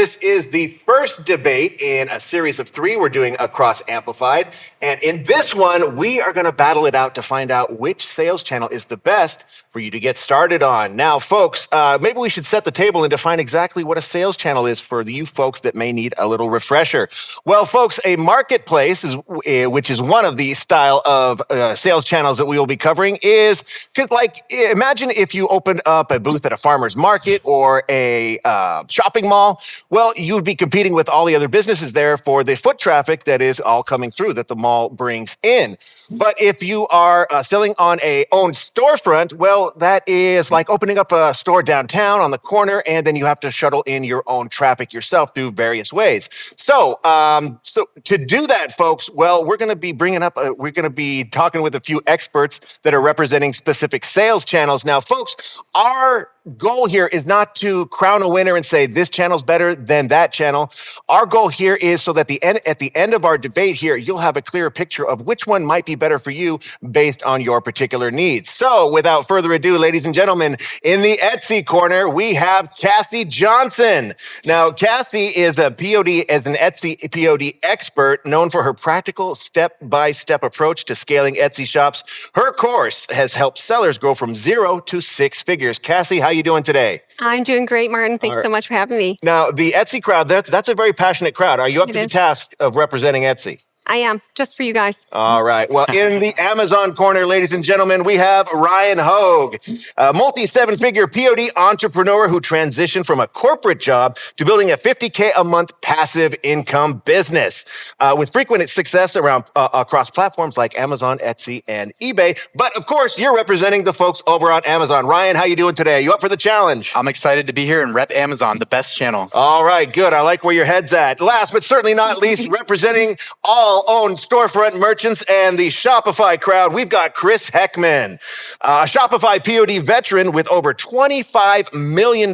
this is the first debate in a series of 3 we're doing across Amplified. And in this one, we are going to battle it out to find out which sales channel is the best for you to get started on. Now, folks, maybe we should set the table and define exactly what a sales channel is for you folks that may need a little refresher. Well, folks, a marketplace, which is one of the style of sales channels that we will be covering, is like, imagine if you opened up a booth at a farmer's market or a shopping mall. Well, you would be competing with all the other businesses there for the foot traffic that is all coming through that the mall brings in. But if you are selling on a owned storefront, well, that is like opening up a store downtown on the corner, and then you have to shuttle in your own traffic yourself through various ways. So to do that, folks, well, we're going to be talking with a few experts that are representing specific sales channels. Now, folks, our goal here is not to crown a winner and say this channel's better than that channel. Our goal here is so that at the end of our debate here, you'll have a clearer picture of which one might be better for you based on your particular needs. So without further ado, ladies and gentlemen, in the Etsy corner, we have Cassiy Johnson. Now, Cassiy is an Etsy POD expert known for her practical step-by-step approach to scaling Etsy shops. Her course has helped sellers grow from 0 to 6 figures. Cassiy, how you doing today? I'm doing great, Martin. Thanks so much for having me. Now, the Etsy crowd, that's a very passionate crowd. Are you up to the task of representing Etsy? I am, just for you guys. All right. Well, in the Amazon corner, ladies and gentlemen, we have Ryan Hogue, a multi-7-figure POD entrepreneur who transitioned from a corporate job to building a $50K a month passive income business with frequent success across platforms like Amazon, Etsy, and eBay. But of course, you're representing the folks over on Amazon. Ryan, how you doing today? You up for the challenge? I'm excited to be here and rep Amazon, the best channel. All right, good. I like where your head's at. Last but certainly not least, representing all owned storefront merchants and the Shopify crowd, we've got Chris Heckman, a Shopify POD veteran with over $25 million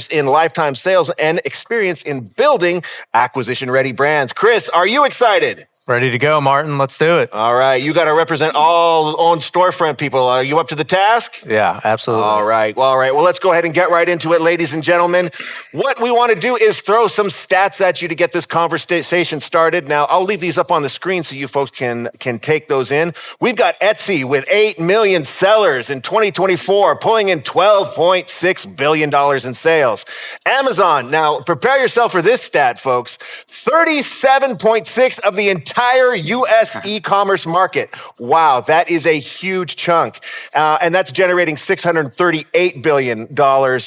in lifetime sales and experience in building acquisition-ready brands. Chris, are you excited? Ready to go, Martin. Let's do it. All right. You got to represent all owned storefront people. Are you up to the task? Yeah, absolutely. All right. Well, let's go ahead and get right into it, ladies and gentlemen. What we want to do is throw some stats at you to get this conversation started. Now, I'll leave these up on the screen so you folks can take those in. We've got Etsy with 8 million sellers in 2024, pulling in $12.6 billion in sales. Amazon, now prepare yourself for this stat, folks. 37.6 of the entire U.S. e-commerce market. Wow, that is a huge chunk. And that's generating $638 billion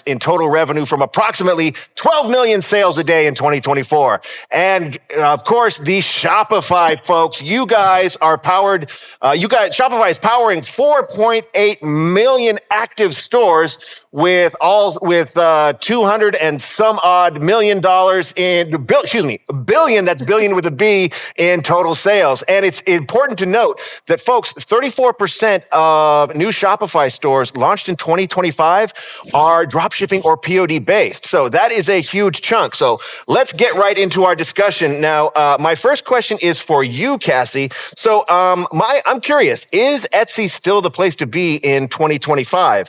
in total revenue from approximately 12 million sales a day in 2024. And of course, the Shopify folks, you guys are powered, Shopify is powering 4.8 million active stores with 200 and some odd million dollars billion, that's billion with a B, in total sales. And it's important to note that, folks, 34% of new Shopify stores launched in 2025 are dropshipping or POD based. So that is a huge chunk. So let's get right into our discussion. Now, my first question is for you, Cassiy. So I'm curious, is Etsy still the place to be in 2025,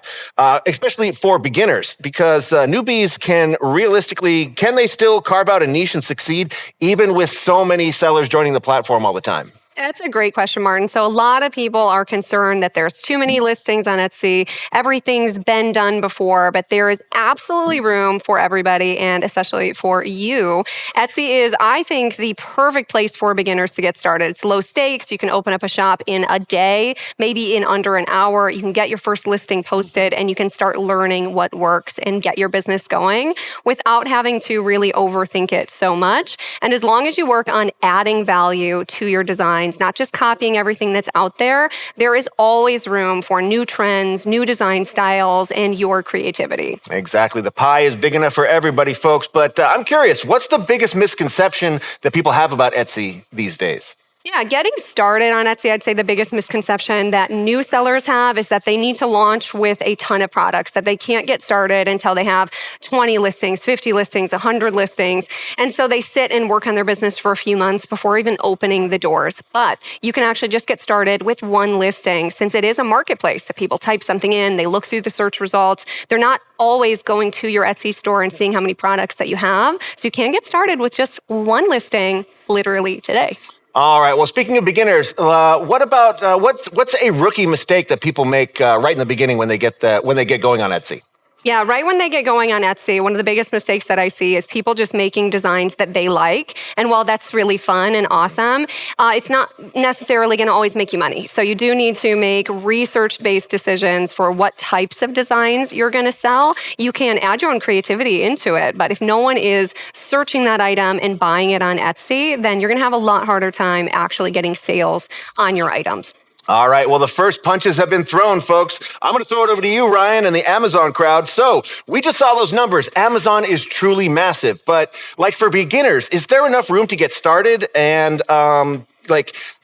especially for beginners? Because newbies can they still carve out a niche and succeed even with so many sellers joining the platform all the time? That's a great question, Martin. So a lot of people are concerned that there's too many listings on Etsy. Everything's been done before, but there is absolutely room for everybody, and especially for you. Etsy is, I think, the perfect place for beginners to get started. It's low stakes. You can open up a shop in a day, maybe in under an hour. You can get your first listing posted, and you can start learning what works and get your business going without having to really overthink it so much. And as long as you work on adding value to your design, not just copying everything that's out there, there is always room for new trends, new design styles, and your creativity. Exactly. The pie is big enough for everybody, folks. But I'm curious, what's the biggest misconception that people have about Etsy these days? Yeah, getting started on Etsy, I'd say the biggest misconception that new sellers have is that they need to launch with a ton of products, that they can't get started until they have 20 listings, 50 listings, 100 listings. And so they sit and work on their business for a few months before even opening the doors. But you can actually just get started with one listing, since it is a marketplace that people type something in, they look through the search results. They're not always going to your Etsy store and seeing how many products that you have. So you can get started with just one listing literally today. All right. Well, speaking of beginners, what about what's a rookie mistake that people make right in the beginning when they get going on Etsy? Yeah, right when they get going on Etsy, one of the biggest mistakes that I see is people just making designs that they like. And while that's really fun and awesome, it's not necessarily going to always make you money. So you do need to make research-based decisions for what types of designs you're going to sell. You can add your own creativity into it, but if no one is searching that item and buying it on Etsy, then you're going to have a lot harder time actually getting sales on your items. All right. Well, the first punches have been thrown, folks. I'm going to throw it over to you, Ryan, and the Amazon crowd. So we just saw those numbers. Amazon is truly massive. But like for beginners, is there enough room to get started? And how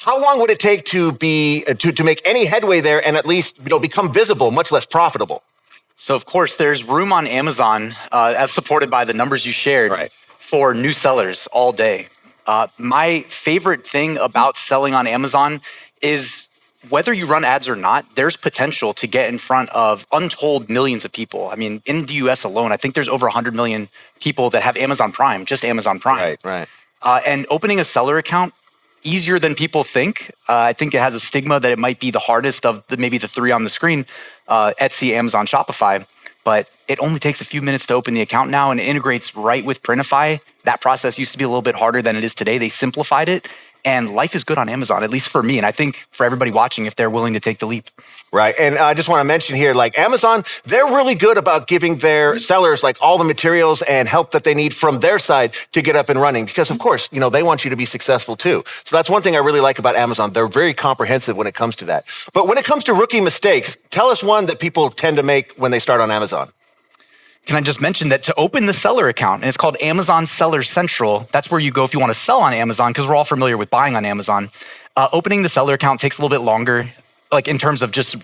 long would it take to make any headway there and at least become visible, much less profitable? So of course, there's room on Amazon, as supported by the numbers you shared, right, for new sellers all day. My favorite thing about selling on Amazon is whether you run ads or not, there's potential to get in front of untold millions of people. I mean, in the US alone, I think there's over 100 million people that have Amazon Prime, just Amazon Prime. Right. And opening a seller account, easier than people think. I think it has a stigma that it might be the hardest of maybe the three on the screen, Etsy, Amazon, Shopify. But it only takes a few minutes to open the account now, and it integrates right with Printify. That process used to be a little bit harder than it is today. They simplified it. And life is good on Amazon, at least for me. And I think for everybody watching, if they're willing to take the leap. Right. And I just want to mention here, like Amazon, they're really good about giving their sellers like all the materials and help that they need from their side to get up and running. Because of course, they want you to be successful too. So that's one thing I really like about Amazon. They're very comprehensive when it comes to that. But when it comes to rookie mistakes, tell us one that people tend to make when they start on Amazon. Can I just mention that to open the seller account, and it's called Amazon Seller Central, that's where you go if you want to sell on Amazon, because we're all familiar with buying on Amazon. Opening the seller account takes a little bit longer, like in terms of just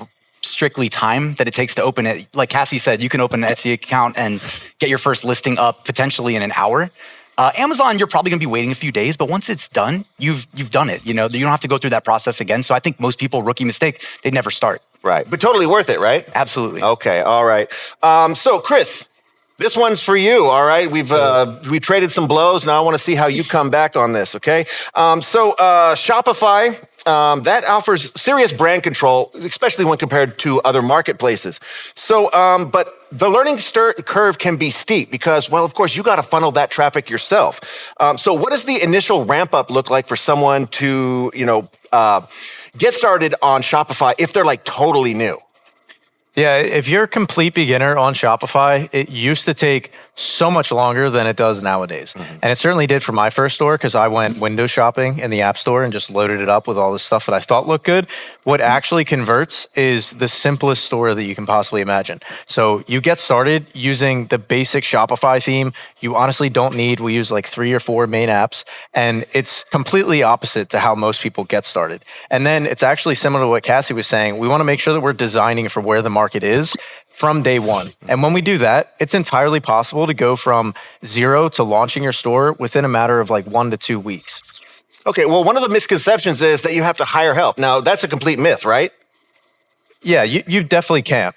strictly time that it takes to open it. Like Cassiy said, you can open an Etsy account and get your first listing up potentially in an hour. Amazon, you're probably going to be waiting a few days, but once it's done, you've done it. You don't have to go through that process again. So I think most people, rookie mistake, they never start. Right. But totally worth it, right? Absolutely. Okay. All right. So Chris, this one's for you, all right? We traded some blows. Now I want to see how you come back on this, okay? Shopify, that offers serious brand control, especially when compared to other marketplaces. So, but the learning curve can be steep because, well, of course, you got to funnel that traffic yourself. So what does the initial ramp up look like for someone to, get started on Shopify if they're like totally new? Yeah, if you're a complete beginner on Shopify, it used to take so much longer than it does nowadays. Mm-hmm. And it certainly did for my first store because I went window shopping in the App Store and just loaded it up with all this stuff that I thought looked good. What actually converts is the simplest store that you can possibly imagine. So you get started using the basic Shopify theme. You honestly don't need, we use like 3 or 4 main apps, and it's completely opposite to how most people get started. And then it's actually similar to what Cassiy was saying. We want to make sure that we're designing for where the market is from day one. And when we do that, it's entirely possible to go from 0 to launching your store within a matter of like 1 to 2 weeks. Okay, well, one of the misconceptions is that you have to hire help. Now, that's a complete myth, right? Yeah, you definitely can't.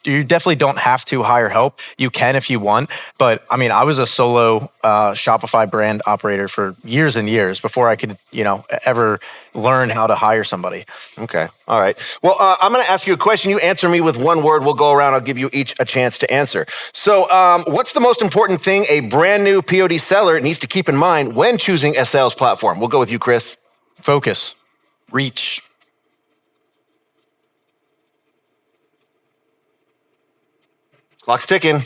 You definitely don't have to hire help. You can if you want. But I mean, I was a solo Shopify brand operator for years and years before I could, ever learn how to hire somebody. Okay. All right. Well, I'm going to ask you a question. You answer me with one word. We'll go around. I'll give you each a chance to answer. So what's the most important thing a brand new POD seller needs to keep in mind when choosing a sales platform? We'll go with you, Chris. Focus. Reach. Clock's ticking.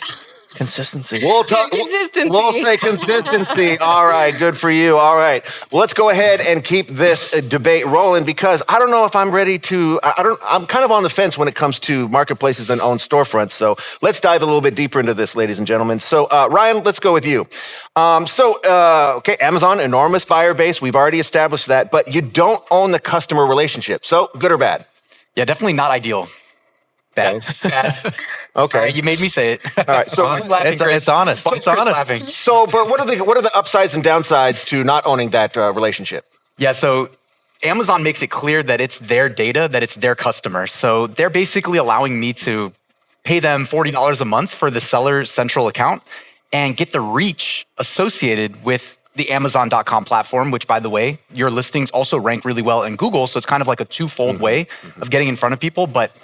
Consistency. We'll talk. Consistency. We'll say consistency. All right, good for you. All right, well, let's go ahead and keep this debate rolling because I don't know if I'm ready to. I'm kind of on the fence when it comes to marketplaces and own storefronts. So let's dive a little bit deeper into this, ladies and gentlemen. So Ryan, let's go with you. Okay, Amazon, enormous buyer base. We've already established that, but you don't own the customer relationship. So good or bad? Yeah, definitely not ideal. Bad. Bad. Okay. All right, you made me say it. All right, so I'm laughing, Chris. It's honest. Why It's is Chris honest. laughing? So, but what are the upsides and downsides to not owning that relationship? Yeah, so Amazon makes it clear that it's their data, that it's their customer. So they're basically allowing me to pay them $40 a month for the seller central account and get the reach associated with the Amazon.com platform, which, by the way, your listings also rank really well in Google. So it's kind of like a twofold way of getting in front of people. But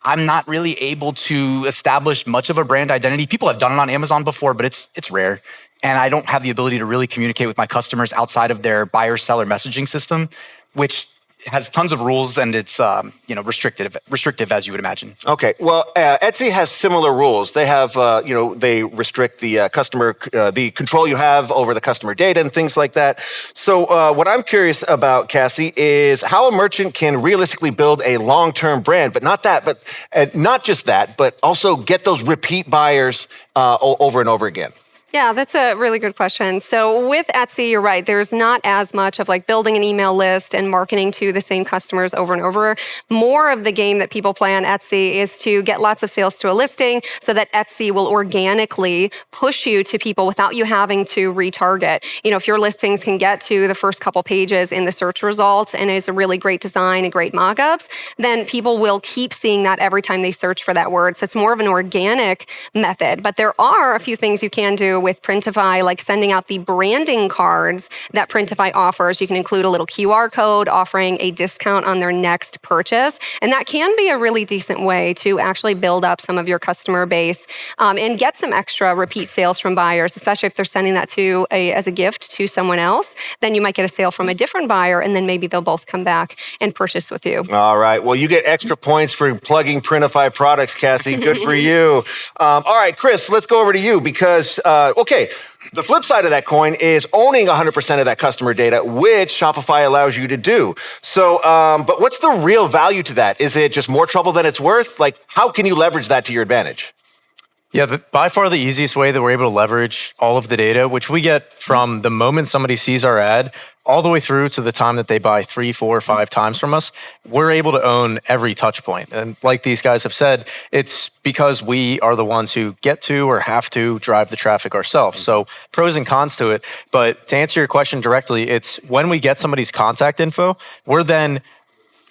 I'm not really able to establish much of a brand identity. People have done it on Amazon before, but it's rare. And I don't have the ability to really communicate with my customers outside of their buyer-seller messaging system, which has tons of rules and it's restrictive as you would imagine. Okay, well, Etsy has similar rules. They have, they restrict the customer, the control you have over the customer data and things like that. So what I'm curious about, Cassiy, is how a merchant can realistically build a long-term brand, but not just that, but also get those repeat buyers over and over again. Yeah, that's a really good question. So with Etsy, you're right. There's not as much of like building an email list and marketing to the same customers over and over. More of the game that people play on Etsy is to get lots of sales to a listing so that Etsy will organically push you to people without you having to retarget. You know, if your listings can get to the first couple pages in the search results and is a really great design and great mockups, then people will keep seeing that every time they search for that word. So it's more of an organic method. But there are a few things you can do with Printify, like sending out the branding cards that Printify offers. You can include a little QR code offering a discount on their next purchase. And that can be a really decent way to actually build up some of your customer base and get some extra repeat sales from buyers, especially if they're sending that as a gift to someone else. Then you might get a sale from a different buyer, and then maybe they'll both come back and purchase with you. All right. Well, you get extra points for plugging Printify products, Cassiy. Good for you. All right, Chris, let's go over to you because, the flip side of that coin is owning 100% of that customer data, which Shopify allows you to do. So, but what's the real value to that? Is it just more trouble than it's worth? Like, how can you leverage that to your advantage? Yeah, by far the easiest way that we're able to leverage all of the data, which we get from the moment somebody sees our ad, all the way through to the time that they buy 3, 4, 5 times from us, we're able to own every touch point. And like these guys have said, it's because we are the ones who get to or have to drive the traffic ourselves. So pros and cons to it. But to answer your question directly, it's when we get somebody's contact info, we're then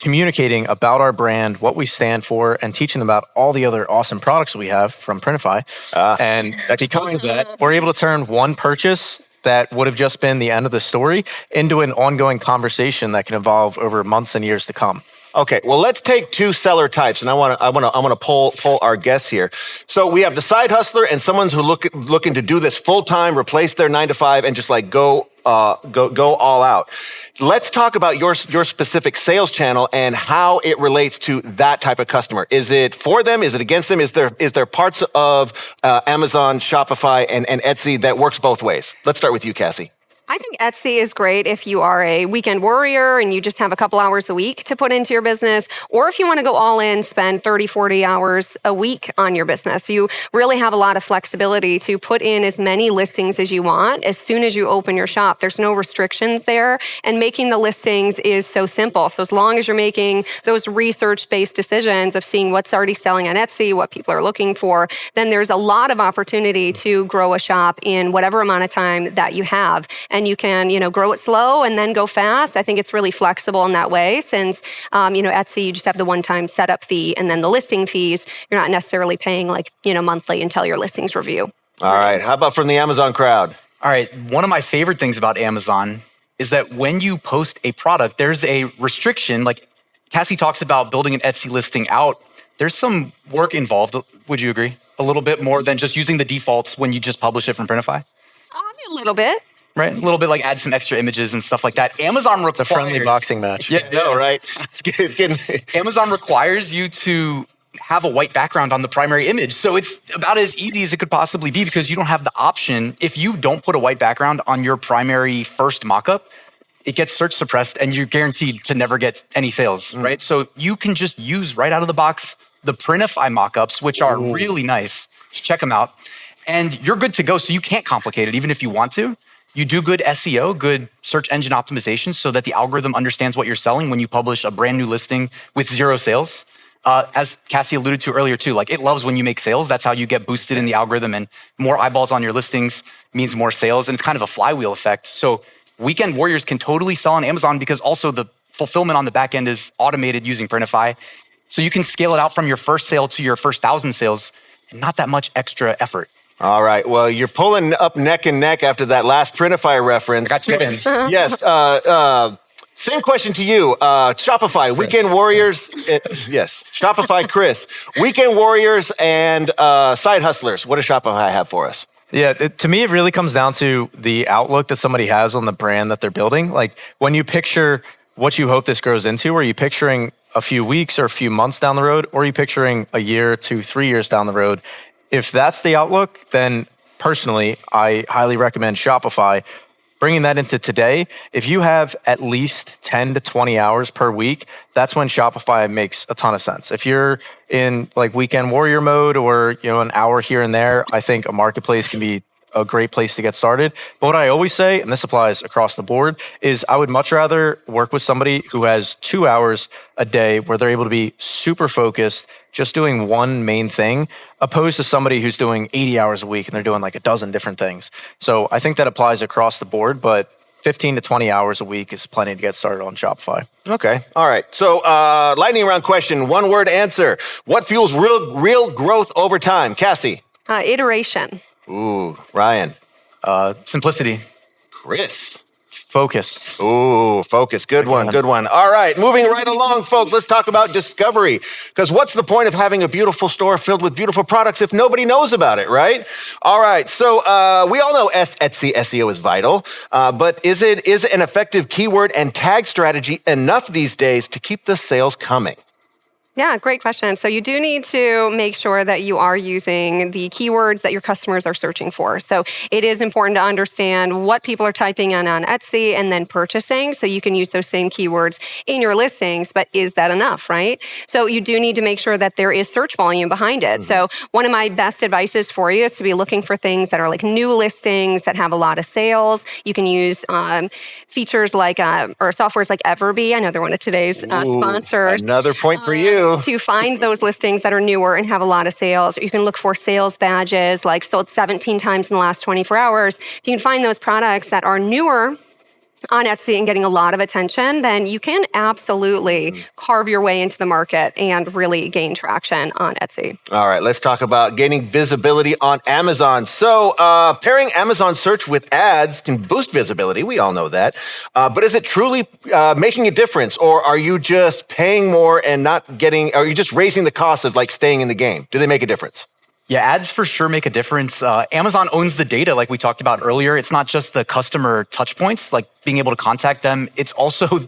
communicating about our brand, what we stand for, and teaching them about all the other awesome products we have from Printify. And because of that, we're able to turn one purchase that would have just been the end of the story into an ongoing conversation that can evolve over months and years to come. Okay, well, let's take two seller types, and I want to poll our guests here. So we have the side hustler and someone who looking to do this full time, replace their 9-to-5, and just like go all out. Let's talk about your specific sales channel and how it relates to that type of customer. Is it for them? Is it against them? Is there parts of Amazon, Shopify, and Etsy that works both ways? Let's start with you, Cassiy. I think Etsy is great if you are a weekend warrior and you just have a couple hours a week to put into your business, or if you want to go all in, spend 30, 40 hours a week on your business. You really have a lot of flexibility to put in as many listings as you want as soon as you open your shop. There's no restrictions there, and making the listings is so simple. So as long as you're making those research-based decisions of seeing what's already selling on Etsy, what people are looking for, then there's a lot of opportunity to grow a shop in whatever amount of time that you have. And you can, grow it slow and then go fast. I think it's really flexible in that way since, Etsy, you just have the one-time setup fee and then the listing fees. You're not necessarily paying monthly until your listings review. All right. How about from the Amazon crowd? All right. One of my favorite things about Amazon is that when you post a product, there's a restriction. Like Cassiy talks about building an Etsy listing out. There's some work involved. Would you agree? A little bit more than just using the defaults when you just publish it from Printify? A little bit. Right? A little bit like add some extra images and stuff like that. Amazon requires... It's a friendly boxing match. Yeah, no, right? It's getting... Amazon requires you to have a white background on the primary image. So it's about as easy as it could possibly be because you don't have the option. If you don't put a white background on your primary first mockup, it gets search suppressed and you're guaranteed to never get any sales, right? So you can just use right out of the box the Printify mockups, which are really nice. Check them out. And you're good to go. So you can't complicate it, even if you want to. You do good SEO, good search engine optimization so that the algorithm understands what you're selling when you publish a brand new listing with 0 sales. As Cassiy alluded to earlier too, like it loves when you make sales. That's how you get boosted in the algorithm, and more eyeballs on your listings means more sales. And it's kind of a flywheel effect. So weekend warriors can totally sell on Amazon because also the fulfillment on the back end is automated using Printify. So you can scale it out from your first sale to your first 1,000 sales and not that much extra effort. All right. Well, you're pulling up neck and neck after that last Printify reference. I got 2 in. Yes. Same question to you. Shopify, Chris. Weekend Warriors. Yes. Shopify, Chris. Weekend Warriors and side hustlers. What does Shopify have for us? Yeah, to me, it really comes down to the outlook that somebody has on the brand that they're building. Like when you picture what you hope this grows into, are you picturing a few weeks or a few months down the road, or are you picturing a year, 2, 3 years down the road? If that's the outlook, then personally, I highly recommend Shopify. Bringing that into today, if you have at least 10 to 20 hours per week, that's when Shopify makes a ton of sense. If you're in like weekend warrior mode or, an hour here and there, I think a marketplace can be a great place to get started. But what I always say, and this applies across the board, is I would much rather work with somebody who has 2 hours a day where they're able to be super focused, just doing one main thing, opposed to somebody who's doing 80 hours a week and they're doing like a dozen different things. So I think that applies across the board, but 15 to 20 hours a week is plenty to get started on Shopify. Okay. All right. So lightning round question, 1-word answer. What fuels real growth over time? Cassiy. Iteration. Ooh, Ryan. Simplicity. Chris. Focus. Ooh, focus. Good one. Good one. All right. Moving right along, folks. Let's talk about discovery. Because what's the point of having a beautiful store filled with beautiful products if nobody knows about it, right? All right. So we all know Etsy SEO is vital. But is an effective keyword and tag strategy enough these days to keep the sales coming? Yeah, great question. So you do need to make sure that you are using the keywords that your customers are searching for. So it is important to understand what people are typing in on Etsy and then purchasing, so you can use those same keywords in your listings. But is that enough, right? So you do need to make sure that there is search volume behind it. So one of my best advices for you is to be looking for things that are like new listings that have a lot of sales. You can use features like, or softwares like Everbee. I know they're one of today's sponsors. Another point for you. To find those listings that are newer and have a lot of sales. You can look for sales badges like sold 17 times in the last 24 hours. If you can find those products that are newer on Etsy and getting a lot of attention, then you can absolutely carve your way into the market and really gain traction on Etsy. All right, let's talk about gaining visibility on Amazon. So pairing Amazon search with ads can boost visibility. We all know that. But is it truly making a difference, or are you just paying more and not getting, are you just raising the cost of like staying in the game? Do they make a difference? Yeah, ads for sure make a difference. Amazon owns the data like we talked about earlier. It's not just the customer touch points, like being able to contact them. It's also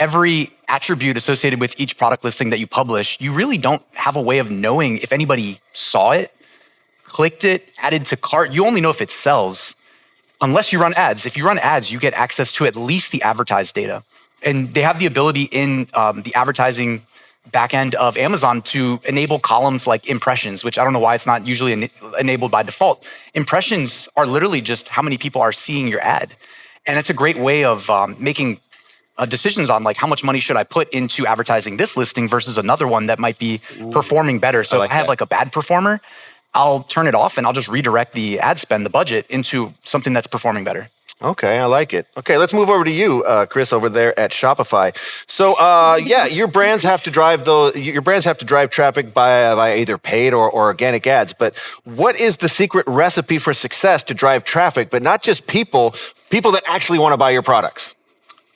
every attribute associated with each product listing that you publish. You really don't have a way of knowing if anybody saw it, clicked it, added to cart. You only know if it sells unless you run ads. If you run ads, you get access to at least the advertised data. And they have the ability in the advertising backend of Amazon to enable columns like impressions, which I don't know why it's not usually enabled by default. Impressions are literally just how many people are seeing your ad. And it's a great way of making decisions on like how much money should I put into advertising this listing versus another one that might be performing better. So if I have like a bad performer, I'll turn it off and I'll just redirect the ad spend, the budget, into something that's performing better. Okay, I like it. Okay, let's move over to you, Chris, over there at Shopify. So, your brands have to drive traffic by either paid or organic ads. But what is the secret recipe for success to drive traffic, but not just people that actually want to buy your products?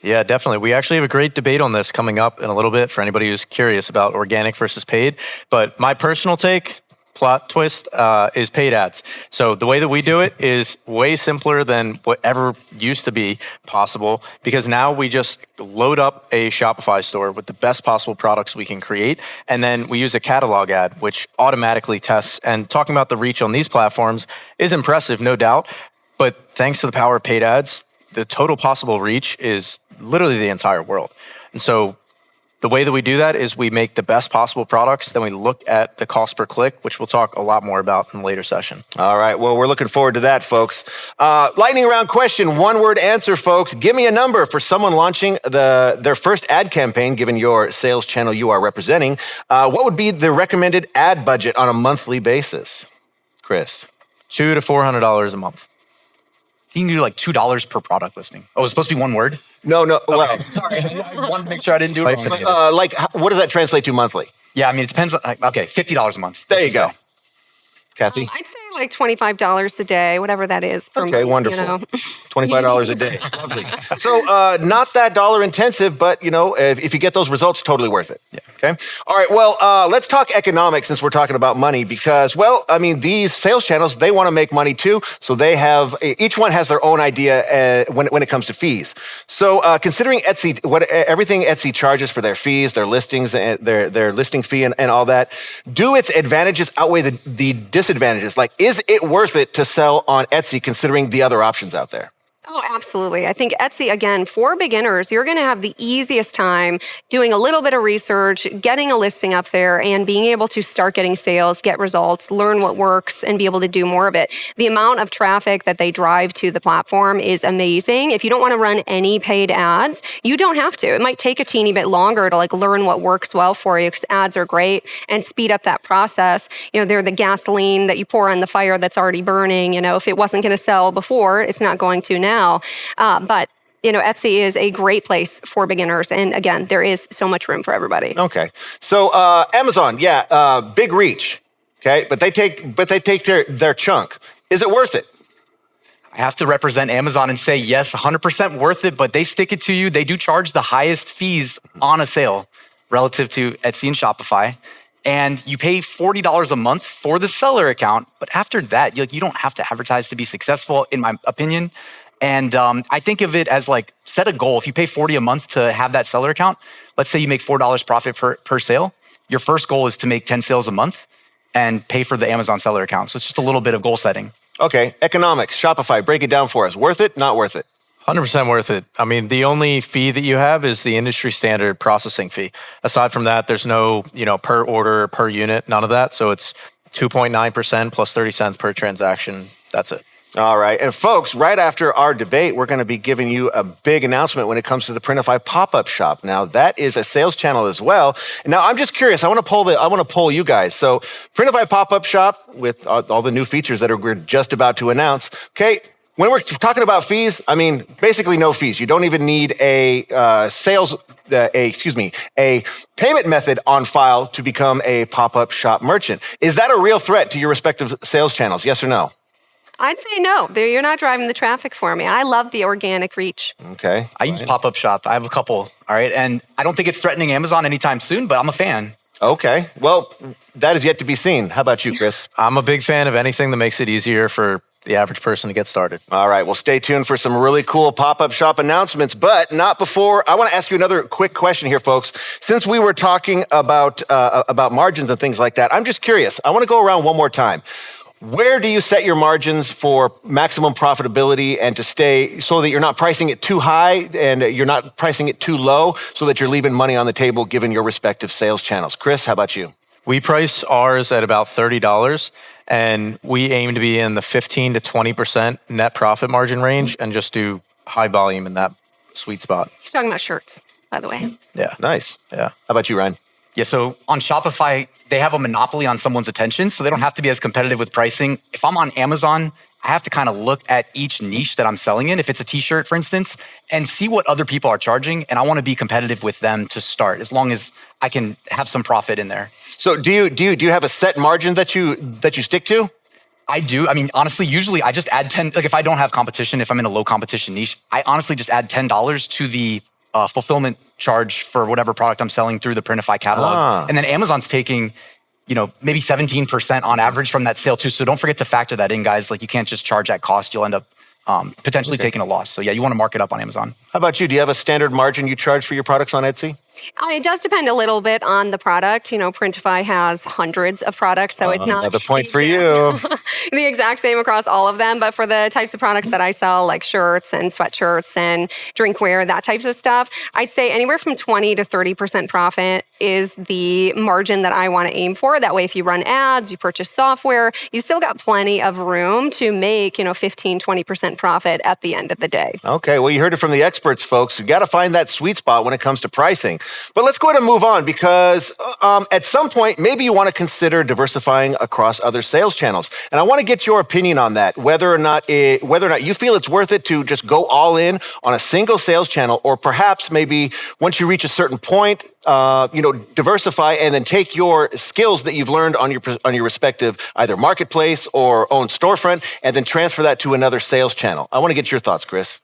Yeah, definitely. We actually have a great debate on this coming up in a little bit for anybody who's curious about organic versus paid. But my personal take, plot twist is paid ads. So the way that we do it is way simpler than whatever used to be possible, because now we just load up a Shopify store with the best possible products we can create. And then we use a catalog ad, which automatically tests. And talking about the reach on these platforms is impressive, no doubt. But thanks to the power of paid ads, the total possible reach is literally the entire world. And so the way that we do that is we make the best possible products, then we look at the cost per click, which we'll talk a lot more about in a later session. All right. Well, we're looking forward to that, folks. Lightning round question, one-word answer, folks. Give me a number for someone launching their first ad campaign, given your sales channel you are representing. What would be the recommended ad budget on a monthly basis? Chris? $200 to $400 a month. You can do like $2 per product listing. Oh, it's supposed to be one word? No. Well, Okay, sorry. I wanted to make sure I didn't do it wrong. what does that translate to monthly? Yeah, I mean, it depends. Okay, $50 a month. There you let's go. just say. Cassie? I'd say like $25 a day, whatever that is. Per Okay, month, wonderful. You know? $25 a day. Lovely. So not that dollar intensive, but if you get those results, totally worth it. Yeah. Okay. All right. Well, let's talk economics since we're talking about money, because, these sales channels, they want to make money too. So each one has their own idea when it comes to fees. So considering Etsy, everything Etsy charges for their fees, their listings, their listing fee and all that, do its advantages outweigh the disadvantages? Like, is it worth it to sell on Etsy considering the other options out there? Oh, absolutely. I think Etsy, again, for beginners, you're going to have the easiest time doing a little bit of research, getting a listing up there, and being able to start getting sales, get results, learn what works, and be able to do more of it. The amount of traffic that they drive to the platform is amazing. If you don't want to run any paid ads, you don't have to. It might take a teeny bit longer to learn what works well for you, because ads are great and speed up that process. They're the gasoline that you pour on the fire that's already burning. If it wasn't going to sell before, it's not going to now. But Etsy is a great place for beginners. And again, there is so much room for everybody. Okay. So Amazon, big reach. Okay. But they take their chunk. Is it worth it? I have to represent Amazon and say, yes, 100% worth it, but they stick it to you. They do charge the highest fees on a sale relative to Etsy and Shopify. And you pay $40 a month for the seller account. But after that, you don't have to advertise to be successful, in my opinion. And I think of it as set a goal. If you pay $40 a month to have that seller account, let's say you make $4 profit per sale. Your first goal is to make 10 sales a month and pay for the Amazon seller account. So it's just a little bit of goal setting. Okay. Economics, Shopify, break it down for us. Worth it, not worth it? 100% worth it. I mean, the only fee that you have is the industry standard processing fee. Aside from that, there's no, per order, per unit, none of that. So it's 2.9% plus 30 cents per transaction. That's it. All right. And folks, right after our debate, we're going to be giving you a big announcement when it comes to the Printify pop-up shop. Now, that is a sales channel as well. Now, I'm just curious. I want to poll you guys. So Printify pop-up shop with all the new features that we're just about to announce. Okay. When we're talking about fees, I mean, basically no fees. You don't even need a payment method on file to become a pop-up shop merchant. Is that a real threat to your respective sales channels? Yes or no? I'd say no. You're not driving the traffic for me. I love the organic reach. Okay. I use pop-up shop. I have a couple. All right. And I don't think it's threatening Amazon anytime soon, but I'm a fan. Okay. Well, that is yet to be seen. How about you, Chris? I'm a big fan of anything that makes it easier for the average person to get started. All right. Well, stay tuned for some really cool pop-up shop announcements, but not before. I want to ask you another quick question here, folks. Since we were talking about margins and things like that, I'm just curious. I want to go around one more time. Where do you set your margins for maximum profitability and to stay so that you're not pricing it too high and you're not pricing it too low so that you're leaving money on the table given your respective sales channels? Chris, how about you? We price ours at about $30 and we aim to be in the 15 to 20% net profit margin range and just do high volume in that sweet spot. He's talking about shirts, by the way. Yeah. Nice. Yeah. How about you, Ryan? Yeah, so on Shopify, they have a monopoly on someone's attention, so they don't have to be as competitive with pricing. If I'm on Amazon, I have to kind of look at each niche that I'm selling in, if it's a t-shirt, for instance, and see what other people are charging, and I want to be competitive with them to start, as long as I can have some profit in there. So do you have a set margin that you stick to? I do. I mean, honestly, usually I just add 10, if I don't have competition, if I'm in a low competition niche, I honestly just add $10 to the fulfillment charge for whatever product I'm selling through the Printify catalog. And then Amazon's taking, maybe 17% on average from that sale too. So don't forget to factor that in, guys. Like you can't just charge at cost. You'll end up potentially taking a loss. So yeah, you want to mark it up on Amazon. How about you? Do you have a standard margin you charge for your products on Etsy? It does depend a little bit on the product. Printify has hundreds of products, so it's not another point for you. the exact same across all of them. But for the types of products that I sell, like shirts and sweatshirts and drinkware, that types of stuff, I'd say anywhere from 20 to 30% profit is the margin that I want to aim for. That way, if you run ads, you purchase software, you still got plenty of room to make, 15, 20% profit at the end of the day. Okay, well, you heard it from the experts, folks. You got to find that sweet spot when it comes to pricing. But let's go ahead and move on because at some point, maybe you want to consider diversifying across other sales channels. And I want to get your opinion on that, whether or not you feel it's worth it to just go all in on a single sales channel, or perhaps maybe once you reach a certain point, diversify and then take your skills that you've learned on your respective either marketplace or own storefront and then transfer that to another sales channel. I want to get your thoughts, Chris.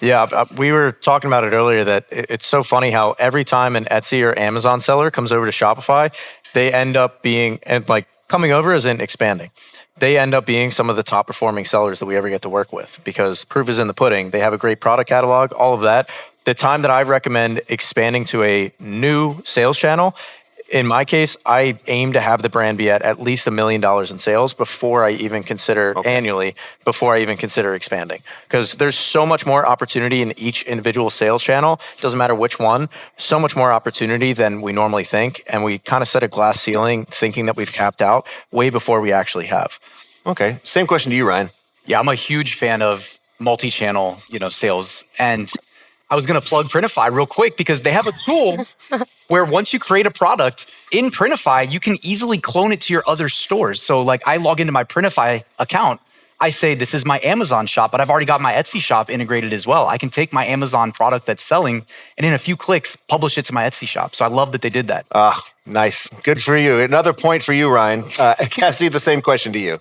Yeah, we were talking about it earlier that it's so funny how every time an Etsy or Amazon seller comes over to Shopify, they end up being, and like coming over isn't expanding. They end up being some of the top performing sellers that we ever get to work with because proof is in the pudding. They have a great product catalog, all of that. The time that I recommend expanding to a new sales channel, in my case, I aim to have the brand be at least $1 million in sales before I even consider annually, before I even consider expanding. Because there's so much more opportunity in each individual sales channel. Doesn't matter which one, so much more opportunity than we normally think. And we kind of set a glass ceiling thinking that we've capped out way before we actually have. Okay. Same question to you, Ryan. Yeah, I'm a huge fan of multi-channel, sales. And I was going to plug Printify real quick because they have a tool where once you create a product in Printify, you can easily clone it to your other stores. So like I log into my Printify account, I say, this is my Amazon shop, but I've already got my Etsy shop integrated as well. I can take my Amazon product that's selling and in a few clicks, publish it to my Etsy shop. So I love that they did that. Nice. Good for you. Another point for you, Ryan. Cassiy, the same question to you.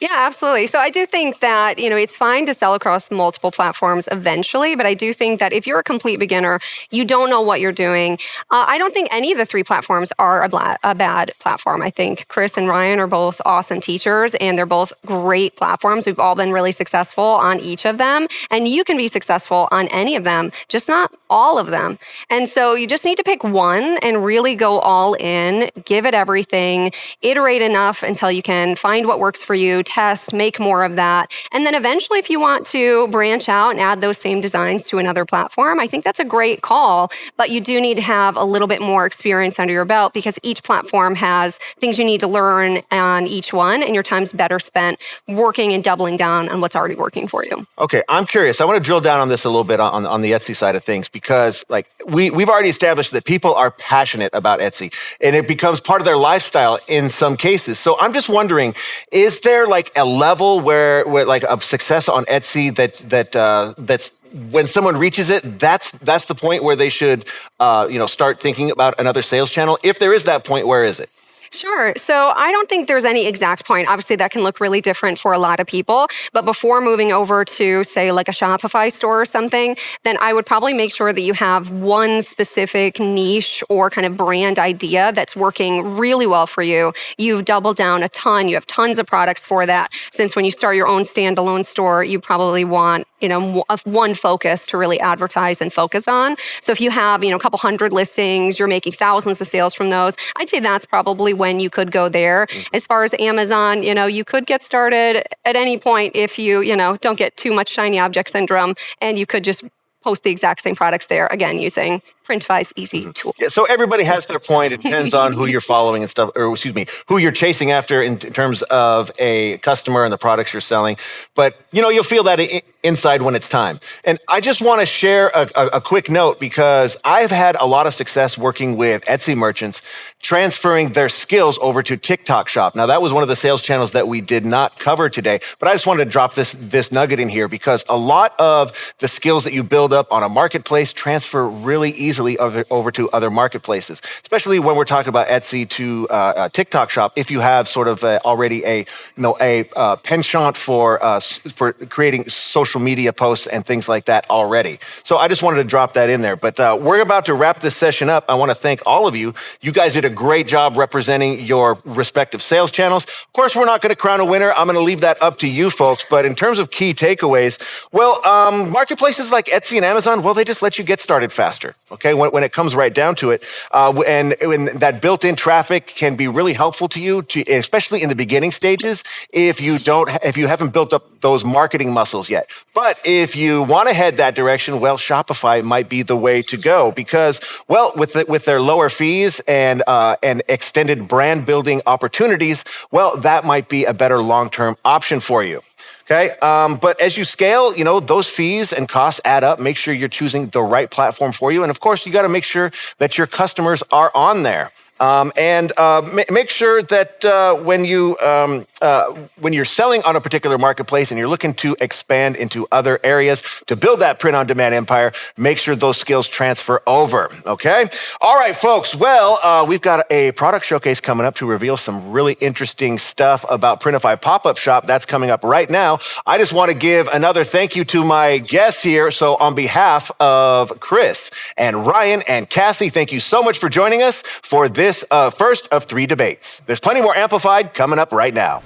Yeah, absolutely. So I do think that, it's fine to sell across multiple platforms eventually, but I do think that if you're a complete beginner, you don't know what you're doing. I don't think any of the three platforms are a bad platform. I think Chris and Ryan are both awesome teachers and they're both great platforms. We've all been really successful on each of them and you can be successful on any of them, just not all of them. And so you just need to pick one and really go all in, give it everything, iterate enough until you can find what works for you, test, make more of that. And then eventually, if you want to branch out and add those same designs to another platform, I think that's a great call. But you do need to have a little bit more experience under your belt because each platform has things you need to learn on each one, and your time's better spent working and doubling down on what's already working for you. Okay, I'm curious. I want to drill down on this a little bit on the Etsy side of things because we've already established that people are passionate about Etsy and it becomes part of their lifestyle in some cases. So I'm just wondering, is there a level where of success on Etsy that's when someone reaches it, that's the point where they should start thinking about another sales channel? If there is that point, where is it? Sure. So I don't think there's any exact point. Obviously, that can look really different for a lot of people. But before moving over to, say, like a Shopify store or something, then I would probably make sure that you have one specific niche or kind of brand idea that's working really well for you. You've doubled down a ton. You have tons of products for that. Since when you start your own standalone store, you probably want one focus to really advertise and focus on. So if you have, a couple hundred listings, you're making thousands of sales from those, I'd say that's probably when you could go there. As far as Amazon, you could get started at any point if you, don't get too much shiny object syndrome, and you could just post the exact same products there, again, using Printify's easy tool. Yeah, so everybody has their point. It depends on who you're following and stuff, or who you're chasing after in terms of a customer and the products you're selling. But, you'll feel that inside when it's time. And I just want to share a quick note because I've had a lot of success working with Etsy merchants transferring their skills over to TikTok Shop. Now, that was one of the sales channels that we did not cover today, but I just wanted to drop this nugget in here because a lot of the skills that you build up on a marketplace transfer really easily easily over to other marketplaces, especially when we're talking about Etsy to TikTok shop. If you have sort of already a penchant for creating social media posts and things like that already. So I just wanted to drop that in there. But we're about to wrap this session up. I want to thank all of you. You guys did a great job representing your respective sales channels. Of course, we're not going to crown a winner. I'm going to leave that up to you folks. But in terms of key takeaways, well, marketplaces like Etsy and Amazon, well, they just let you get started faster. Okay, when it comes right down to it, and that built-in traffic can be really helpful to you, especially in the beginning stages, if you haven't built up those marketing muscles yet. But if you want to head that direction, well, Shopify might be the way to go because, well, with their lower fees and extended brand building opportunities, well, that might be a better long-term option for you. Okay, but as you scale, those fees and costs add up. Make sure you're choosing the right platform for you. And of course, you got to make sure that your customers are on there. Make sure that when you're selling on a particular marketplace and you're looking to expand into other areas to build that print-on-demand empire, make sure those skills transfer over, okay? All right, folks. Well, we've got a product showcase coming up to reveal some really interesting stuff about Printify Pop-Up Shop. That's coming up right now. I just want to give another thank you to my guests here. So on behalf of Chris and Ryan and Cassiy, thank you so much for joining us for this first of 3 debates. There's plenty more Amplified coming up right now.